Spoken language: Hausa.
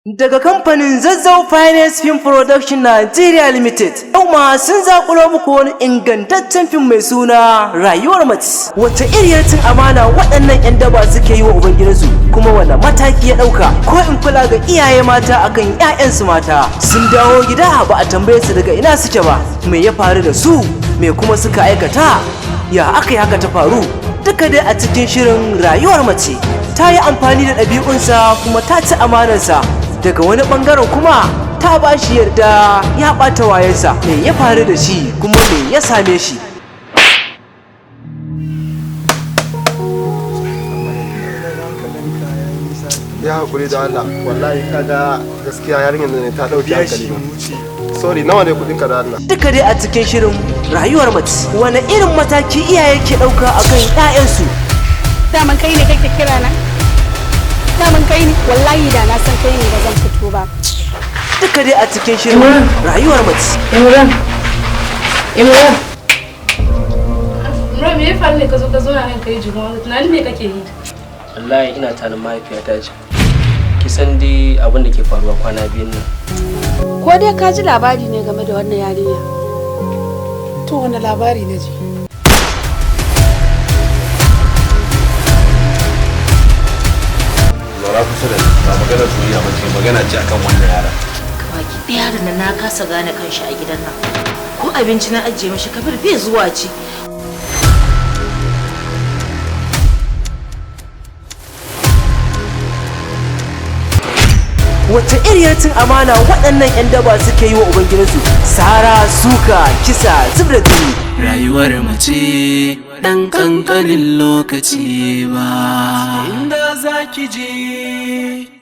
Daga kamfanin Zazzau Finance Film Production Nigeria Limited, yau ma sun zaƙulo muku wani ingantaccen fim mai suna Rayuwar Mace. Wace iriyar cin amana waɗannan 'yan daba suke yi wa ubangidansu, kuma wani mataki ya ɗauka, ko in kula ga iyaye mata akan 'ya'yansu mata. Sun dawo gida ba a tambaye su daga ina suke ba, me ya faru da su, me kuma suka aikata, ya aka yi haka ta faru. Duka dai a cikin shirin Rayuwar Mace. Ta yi amfani da ɗabi'unsa kuma ta ci amanarsa. Daga wani bangaren kuma ta ba shi yarda ya ɓata wayensa. Me ya faru da shi kuma me ya same shi? Ya haƙuri da Allah, wallahi kaga gaskiya yarinyar ne ta ɗauki hankali. Sorry, nawa ne kuɗinka da Allah? Duka dai a cikin shirin Rayuwar Mace. Wane irin mataki iyaye ke ɗauka akan 'ya'yansu? Daman kai ne kake kira na? Daman kai ne? Wallahi da na san kai ne ba zan fito ba. Duka dai a cikin shirin Rayuwar Mace. Imran, me ya faru ne ka zo na nan kai jimawa? Tunanin me kake yi? wallahi ina tanin mahaifiyata ce. Ki san dai abin da ke faruwa kwana biyun nan. Ko dai ka ji labari ne game da wannan yarinya? To wani labari na ji? Zara kusa da ba magana soyayya ba ce, magana ce akan wannan yara. Baki ɗaya da na kasa gane kanshi a gidan nan. Ko abinci na ajiye mashi kafir bai zuwa ci. Wace iriyar cin amana waɗannan 'yan daba suke yi wa ubangidansu? Sara, suka, kisa, zub da jini. Rayuwar mace ɗan ƙanƙanin lokaci ba. Inda za ki je